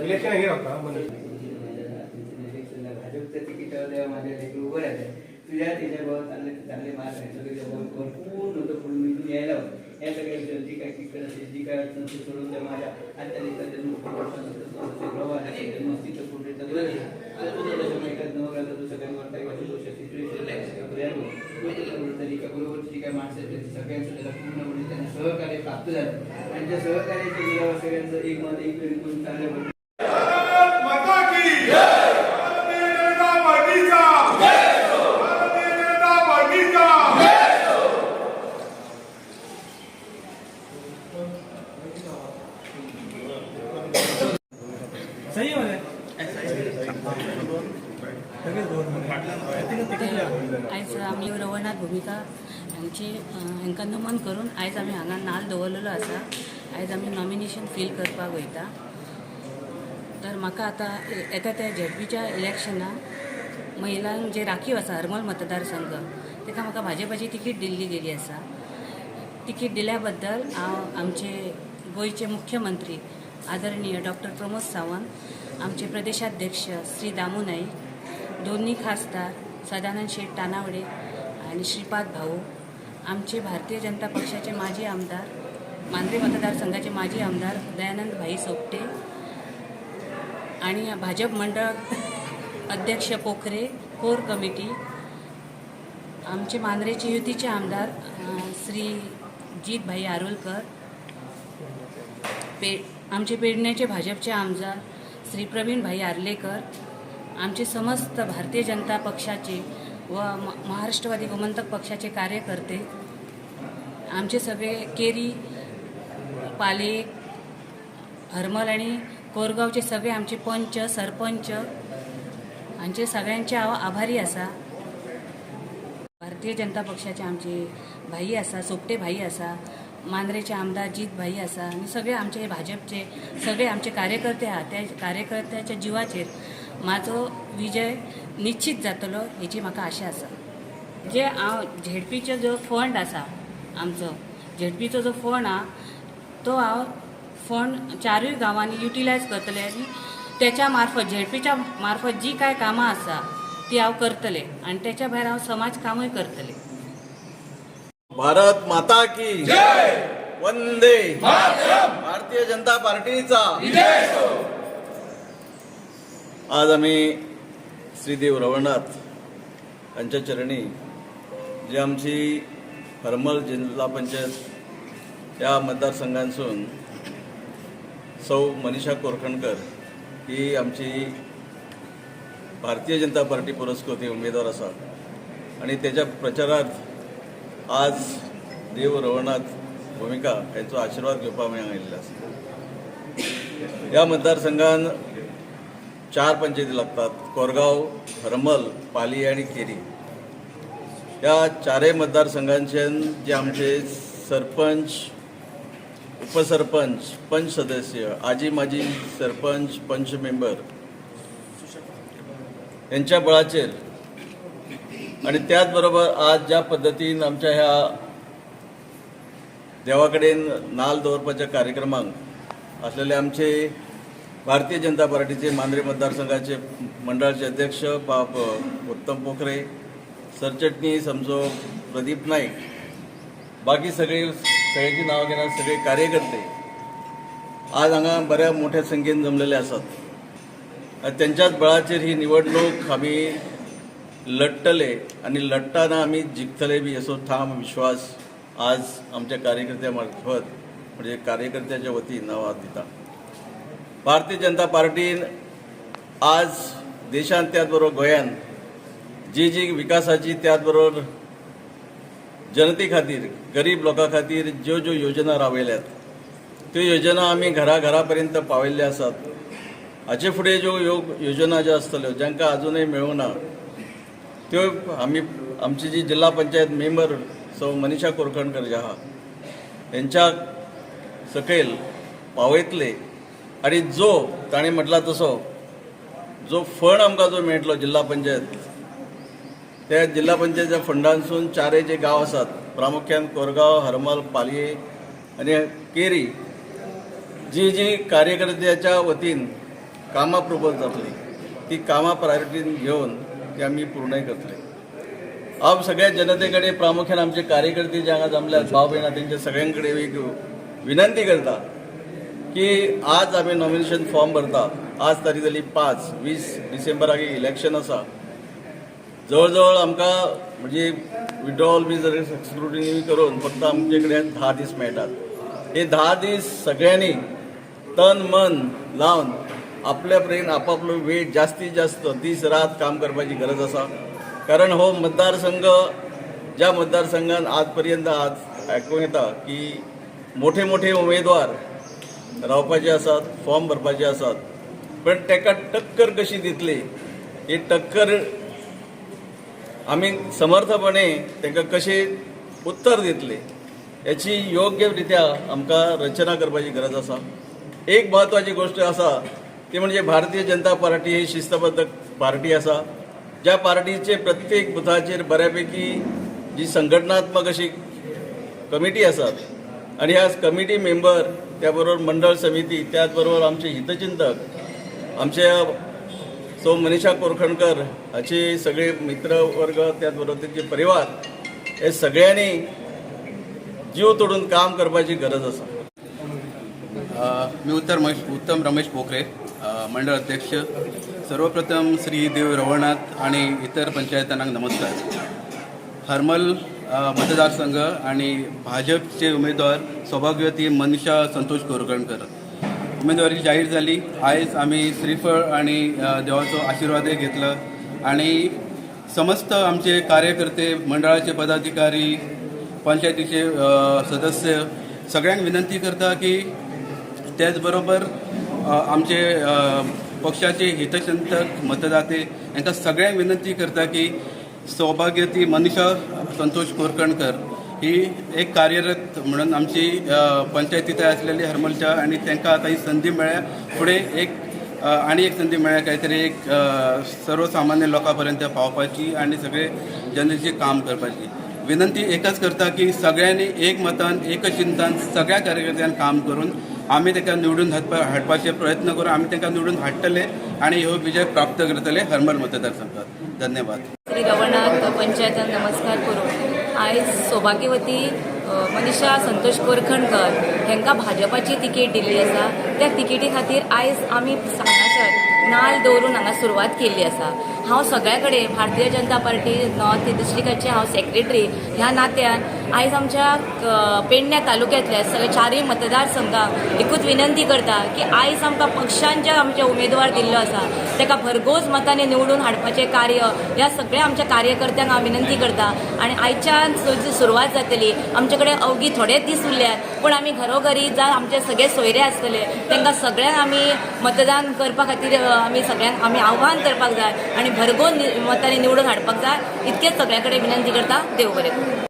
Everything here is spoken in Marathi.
इलेक्शन हे होता भाजपच्या तिकिटावर माझ्या लेकरू उभं राहते तुझ्या त्याच्या भावात चांगले मार्क आहे सगळे भरपूर नव्हतं पुढे मी यायला होतं या सगळ्या विषयावर जी काय तिकड असेल जी काय अडचण ते सोडून त्या माझ्या आजच्या लेखाच्या मस्तीचं पुढे बरोबरची जी काय माणसं आहेत सगळ्यांचं त्याला पूर्णपणे त्यांना सहकार्य प्राप्त झालं आणि त्या सहकार्याच्या निरावर सगळ्यांचं एक मत एक करून चांगलं सही हो आयज आमी रवनाथ भूमिका हांकां नमन करून आयज आमी हांगा नाल्ल दवरलेलो आसा. आयज आमी नॉमिनेशन फील करपाक वयता. तर म्हाका आतां येता त्या झेडपीच्या इलेक्शनाक महिलांक जे राखीव आसा हरमल मतदारसंघ ताका म्हाका भाजपाची तिकीट दिल्ली गेली आसा. तिकीट दिल्या बद्दल हांव आमचे गोंयचे मुख्यमंत्री आदरणीय डॉक्टर प्रमोद सावंत, आमचे प्रदेशाध्यक्ष श्री दामू नाईक, दोन्ही खासदार सदानंद शेठ तानावडे आणि श्रीपाद भाऊ, आमचे भारतीय जनता पक्षाचे माजी आमदार मांद्रे मतदारसंघाचे माजी आमदार दयानंद भाई सोपटे आणि भाजप मंडळ अध्यक्ष पोखरे, कोर कमिटी, आमचे मांद्रेचे युतीचे आमदार श्री जीत भाई आरोलकर, आमचे पेडण्याचे भाजपचे आमदार श्री प्रवीण भाई आर्लेकर, आमचे समस्त भारतीय जनता पक्षाचे व महाराष्ट्रवादी गोमंतक पक्षाचे कार्यकर्ते, आमचे सगळे केरी, पाले, हरमल आणि कोरगावचे सगळे आमचे पंच सरपंच हांचे सगळ्यांचे हांव आभारी आसा. भारतीय जनता पक्षाचे आमचे भाई आसा, सोपटे भाई आसा, मांद्रेचे आमदार जीत भाई आसा आणि सगळे आमचे भाजपचे सगळे आमचे कार्यकर्ते आहात. त्या कार्यकर्त्याच्या जिवाचेर माझो विजय निश्चित जातलो हेची म्हाका आशा आसा. जे हांव झेडपीचो जो फंड आसा, आमचो झेडपीचो जो फंड आहा तो हांव फंड 4 गांवांनी युटिलायज करतले आनी त्याच्या मार्फत झेडपीच्या मार्फत जी काय कामां आसा ती हांव करतले आणि त्याच्या भायर हांव समाज कामूय करतले. भारत माता की जय, वंदे मातरम, भारतीय जनता पार्टीचा विजय हो. आज आम्ही श्रीदेव रवनाथ यांच्या चरणी जी आमची हरमल जिल्हा पंचायत या मतदारसंघांसून सौ मनीषा कोरखणकर ही आमची भारतीय जनता पार्टी पुरस्कृत उमेदवार आसा आणि त्याच्या प्रचारार्थ आज देव रवनाथ भूमिका यांचो आशीर्वाद घेवपाक हांवें आयिल्लो आसा. ह्या मतदारसंघान 4 पंचायती लागतात: कोरगाव, हरमल, पाली आणि केरी. ह्या 4 मतदारसंघांचे जे आमचे सरपंच, उपसरपंच, पंच सदस्य, आजी माजी सरपंच, पंच मेंबर यांच्या बळाचेर आणि त्याचबरोबर आज ज्या पद्धतीन आमच्या ह्या देवाकडेन नाल दवरपाच्या कार्यक्रमाक असलेले आमचे भारतीय जनता पार्टीचे मांद्रे मतदारसंघाचे मंडळाचे अध्यक्ष बाब उत्तम पोखरे, सरचिटणीस आमचो प्रदीप नाईक, बाकी सगळ्यांची नांवां घेणार सगळे कार्यकर्ते आज हांगा बऱ्या मोठ्या संख्येन जमलेले आसात. त्यांच्याच बळाचेर ही निवडणूक आमी लढटले आणि लढताना आमी जिखतले बी असो ठाम विश्वास आज आमच्या कार्यकर्त्या मार्फत म्हणजे कार्यकर्त्याच्या वतीन हांव दिता. भारतीय जनता पार्टीन आज देशांत त्याच बरोबर गोंयांत जी विकासाची त्याच बरोबर जनते खातीर, गरीब लोकां खातीर ज्यो योजना राबयल्यात त्यो योजना आमी घरापर्यंत पावयल्ले आसात. हाचे फुडें ज्यो योजना ज्यो आसतल्यो जांकां अजूनय मेळूना त्यो आमी आमची जी जिल्हा पंचायत मेंबर सौ मनीषा कोरखणकर जे आहा त्यांच्या सकयल पावयतले आणि जो ताणें म्हटला तसो जो फंड आमकां जो मेळटलो जिल्हा पंचायत त्या जिल्हा पंचायतीच्या फंडांसून 4 जे गाव आसात, प्रामुख्यान कोरगांव, हरमल, पालये आणि केरी, जी कार्यकर्त्याच्या वतीन कामां प्रपोज जातली ती कामां प्रायोरिटीन घेवन ती आमी पूर्णय करतले. हांव सगळ्या जनतेकडे, प्रामुख्यान आमचे कार्यकर्ते जे हांगा जमल्यात, भाव भयणां, तेंच्या सगळ्यां कडेन एक विनंती करता की आज आमी नॉमिनेशन फॉर्म भरता. आज तारीख जाली 5-20 डिसेंबराक इलेक्शन आसा. जवळ आमकां म्हणजे विड्रॉवल बी जर स्क्रुटिनी करून फक्त आमचे कडेन 10 दीस मेळटात. हे 10 दीस सगळ्यांनी तन मन लावन आपल्या पर्यंत आपापलो वेळ जास्तीत जास्त दीस रात काम करपाची गरज आसा. कारण हो मतदारसंघ, ज्या मतदारसंघात आजपर्यंत आयकूंक येता की मोठे उमेदवार रावपाचे आसात, फॉर्म भरपाचे आसात, पण ताका टक्कर कशी दितली, ही टक्कर आमी समर्थपणे ताका कशी उत्तर दितले याची योग्य रित्या आमकां रचना करपाची गरज आसा. एक महत्वाची गोष्ट आसा ती म्हणजे भारतीय जनता पार्टी ही शिस्तबद्ध पार्टी आसा. ज्या पार्टीचे प्रत्येक बुथाचेर बऱ्यापैकी जी संघटनात्मक अशी कमिटी आसात आणि ह्या कमिटी मेंबर, त्याबरोबर मंडळ समिती, त्याचबरोबर आमचे हितचिंतक, आमचे सौ मनीषा कोरखणकर हाचे सगळे मित्रवर्ग, त्याचबरोबर त्यांचे परिवार, हे सगळ्यांनी जीव तोडून काम करपाची गरज आसा. मी उत्तम रमेश पोखरे, मंडळ अध्यक्ष. सर्वप्रथम श्री देव रवळनाथ आणि इतर पंचायतांना नमस्कार. हरमल मतदारसंघ आणि भाजपचे उमेदवार सौभाग्यवती मनीषा संतोष कोरखणकर उमेदवारी जाहीर झाली. आयज आम्ही श्रीफळ आणि देवाचो आशीर्वादय घेतला आणि समस्त आमचे कार्यकर्ते, मंडळाचे पदाधिकारी, पंचायतीचे सदस्य सगळ्यांक विनंती करता की त्याचबरोबर आमचे पक्षाचे हितचिंतक, मतदाते यांना सगळ्यांक विनंती करता की सौभाग्यवती मनीषा संतोष कोरखणकर ही एक कार्यरत म्हणून आमची पंचायतीत असलेली हरमलच्या, आणि त्यांना आता ही संधी मेळ्या, पुढे आणि एक संधी मेळ्या काहीतरी एक सर्वसामान्य लोकांपर्यंत पावपाची आणि सगळे जनतेचे काम करपाची. विनंती एकच करता की सगळ्यांनी एक मतान, एक चिंतान सगळ्या कार्यकर्त्यांनी काम करून आम्ही ताका निवडून हाडपाचे प्रयत्न करू. आम्ही ताका निवडून हाडटले आणि हो विजय प्राप्त करतले हरमल मतदारसंघात. धन्यवाद. श्री रवळनाथ पंचायतान नमस्कार करून आयज सौभाग्यवती मनीषा संतोष कोरखणकर हांकां भाजपाची तिकेट दिल्ली आसा. त्या तिकेटी खातीर आयज आमी हांगासर नाल दवरून हांगा सुरवात केल्ली आसा. हांव सगळ्या कडेन भारतीय जनता पार्टी नॉर्थ डिस्ट्रिक्टाचे हांव सेक्रेटरी ह्या नात्यान आयज आमच्या पेडण्या तालुक्यांतल्या सगळे 4 मतदारसंघांक एकूच विनंती करता की आयज आमकां पक्षान जे आमचे उमेदवार दिल्लो आसा ताका भरघोस मतांनी निवडून हाडपाचें कार्य ह्या सगळ्या आमच्या कार्यकर्त्यांक हांव विनंती करता. आणि आयच्यान सुरवात जातली. आमचे कडेन अवघी थोडेच दीस उरल्यात, पूण आमी घरोघरी जा आमचे सगळे सोयरे आसतले तांकां सगळ्यांक आमी मतदान करपा खातीर आमी आव्हान करपाक जाय आणि भरघोस मतांनी निवडून हाडपाक जाय. इतकेच सगळ्या कडेन विनंती करता. देव बरें करूं.